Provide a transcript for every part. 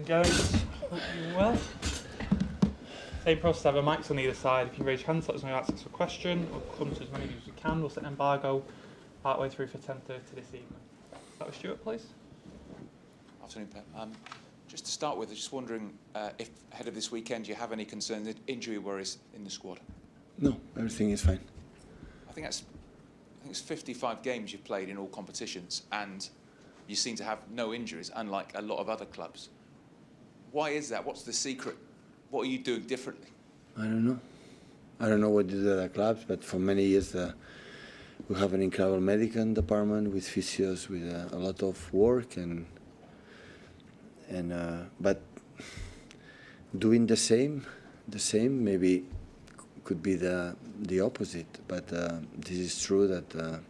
Engaged. Hope you're well. Same process, have a mics on either side. If you raise your hands, let us know you'd like to ask a question. We'll come to as many of you as we can. We'll set an embargo partway through for 10:30 this evening. Start with Stuart, please. Afternoon, Pep. Just to start with, I was just wondering if ahead of this weekend you have any concerns, injury worries in the squad? No, everything is fine. I think it's 55 games you've played in all competitions, and you seem to have no injuries, unlike a lot of other clubs. Why is that? What's the secret? What are you doing differently? I don't know. I don't know what you do at other clubs, but for many years we have an incredible medical department with physios, with a lot of work, but doing the same maybe could be the opposite. But this is true that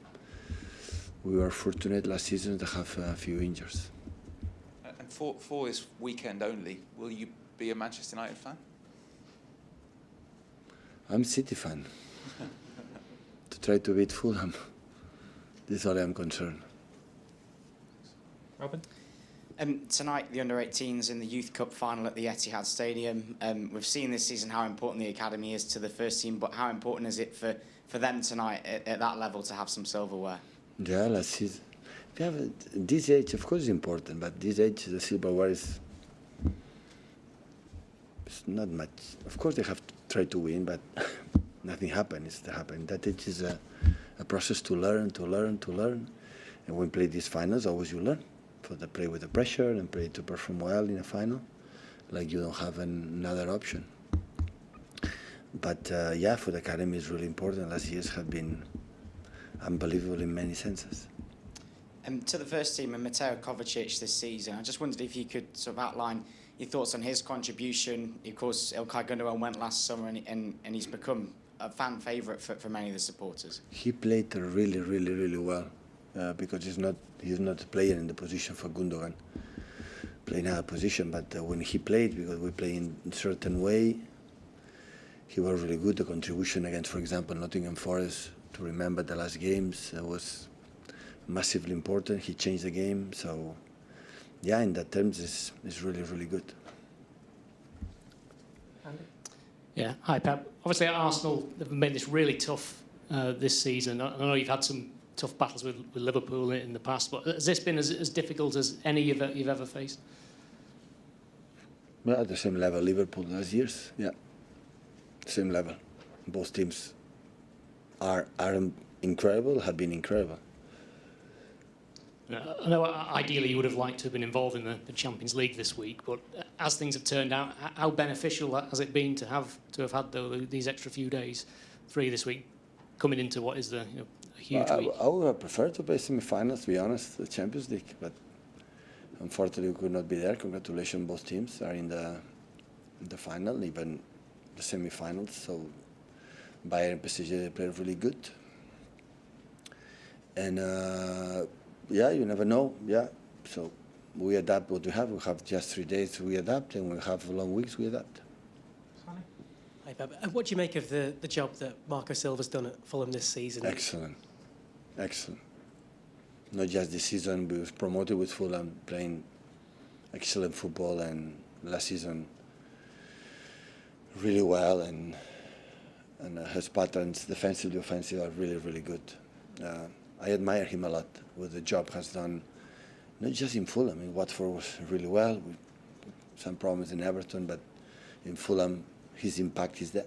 we were fortunate last season to have a few injuries. And for this weekend only, will you be a Manchester United fan? I'm City fan. To try to beat Fulham. This is all I'm concerned. Robin? Tonight, the under-18s in the Youth Cup final at the Etihad Stadium. We've seen this season how important the academy is to the first team, but how important is it for them tonight at that level to have some silverware? Yeah, last season. We have this age, of course, is important, but this age, the silverware is not much. Of course, they have to try to win, but nothing happens. That age is a process to learn. And when we play these finals, always you learn. For the play with the pressure and play to perform well in a final, like you don't have another option. But yeah, for the academy is really important. Last years have been unbelievable in many senses. To the first team and Mateo Kovacic this season, I just wondered if you could sort of outline your thoughts on his contribution. Of course, Ilkay Gundogan went last summer and he's become a fan favourite for many of the supporters. He played really well because he's not a player in the position for Gundogan, playing another position. But when he played, because we play in a certain way, he was really good. The contribution against, for example, Nottingham Forest, to remember the last games, was massively important. He changed the game, so yeah, in that terms, it's really good. Andy? Yeah, hi Pep. Obviously at Arsenal, they've made this really tough this season. I know you've had some tough battles with Liverpool in the past, but has this been as difficult as any you've ever faced? Well, at the same level, Liverpool last years, yeah, same level. Both teams are incredible, have been incredible. I know ideally you would have liked to have been involved in the Champions League this week, but as things have turned out, how beneficial has it been to have had these extra few days, 3 this week, coming into what is a huge week? I would have preferred to play semi-finals, to be honest, the Champions League, but unfortunately we could not be there. Congratulations, both teams are in the final, even the semi-finals. So Bayern and PSG, they played really good, and yeah, you never know. Yeah, so we adapt what we have. We have just 3 days. We adapt, and we have long weeks. We adapt. Hi, Pep. What do you make of the job that Marco Silva's done at Fulham this season? Excellent. Not just this season, we was promoted with Fulham, playing excellent football, and last season really well, and his patterns, defensively, offensively, are really good. I admire him a lot, what the job has done, not just in Fulham. In Watford was really well, with some problems in Everton, but in Fulham, his impact is there.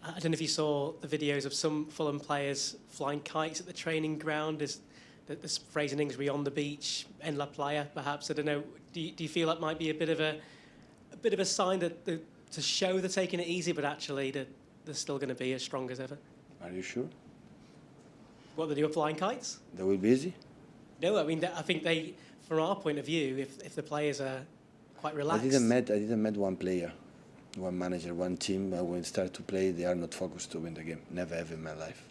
I don't know if you saw the videos of some Fulham players flying kites at the training ground. There's phrase in English, we on the beach, en la playa, perhaps. I don't know. Do you feel that might be a bit of a sign that to show they're taking it easy, but actually they're still going to be as strong as ever? Are you sure? What, they do, flying kites? They will be easy? No, I mean, I think they, from our point of view, if the players are quite relaxed. I didn't met one player, one manager, one team. When they start to play, they are not focused to win the game. Never ever in my life.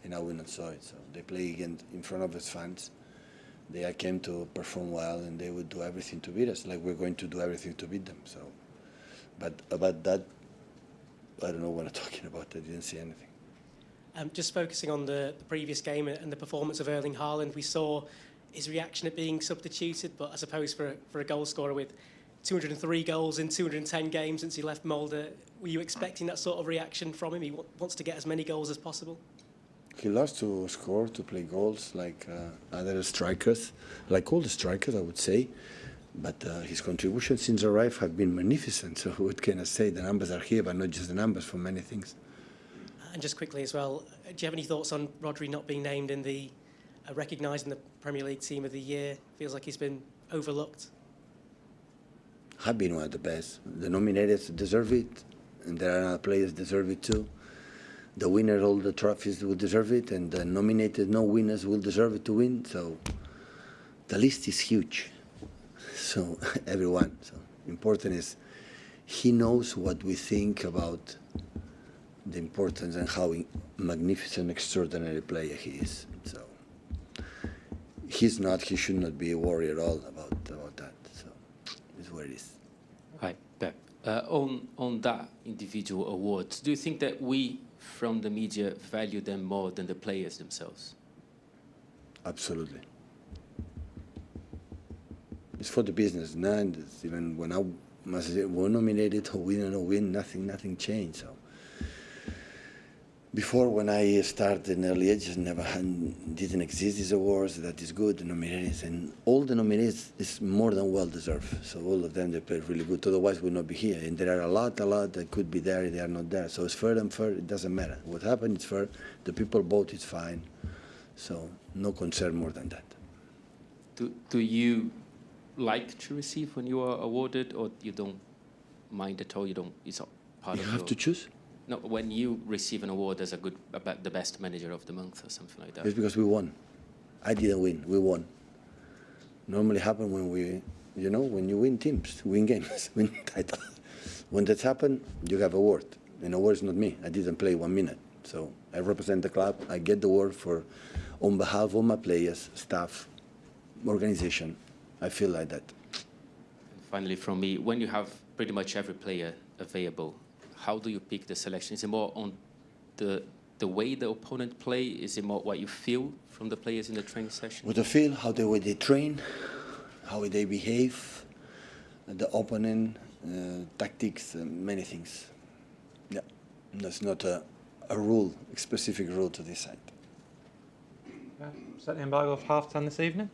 And I will not saw it. So they play again in front of his fans. They came to perform well, and they would do everything to beat us, like we're going to do everything to beat them. So, but about that, I don't know what I'm talking about. I didn't see anything. Just focusing on the previous game and the performance of Erling Haaland, we saw his reaction at being substituted, but I suppose for a goal scorer with 203 goals in 210 games since he left Molde, were you expecting that sort of reaction from him? He wants to get as many goals as possible. He loves to score, to play goals like other strikers, like all the strikers, I would say. But his contributions since arrival have been magnificent. So what can I say? The numbers are here, but not just the numbers for many things. And just quickly as well, do you have any thoughts on Rodri not being named in the recognised in the Premier League Team of the Year? Feels like he's been overlooked. Have been one of the best. The nominated deserve it, and there are other players deserve it too. The winner of all the trophies will deserve it, and the nominated no winners will deserve it to win. So the list is huge. So everyone. So important is he knows what we think about the importance and how magnificent, extraordinary player he is. So he's not. He should not be worried at all about that. So it's where it is. Hi, Pep. On that individual awards, do you think that we from the media value them more than the players themselves? Absolutely. It's for the business, no? And even when I was nominated or win or no win, nothing changed. So before, when I started in early ages, didn't exist these awards. That is good. The nominees and all the nominees is more than well deserved. So all of them, they played really good. Otherwise, we would not be here. And there are a lot that could be there. They are not there. So it's fair and fair. It doesn't matter. What happened is fair. The people vote. It's fine. So no concern more than that. Do you like to receive when you are awarded, or you don't mind at all? You don't. It's not part of. You have to choose. No, when you receive an award as about the best manager of the month or something like that. It's because we won. I didn't win. We won. Normally happen when when you win teams, win games, win titles. When that happens, you have a award. And award is not me. I didn't play 1 minute. So I represent the club. I get the award on behalf of my players, staff, organization. I feel like that. And finally, from me, when you have pretty much every player available, how do you pick the selection? Is it more on the way the opponent play? Is it more what you feel from the players in the training session? What I feel, how they train, how they behave, the opponent, tactics, many things. Yeah, that's not a rule, a specific rule to decide. Set the embargo of 10:30 this evening.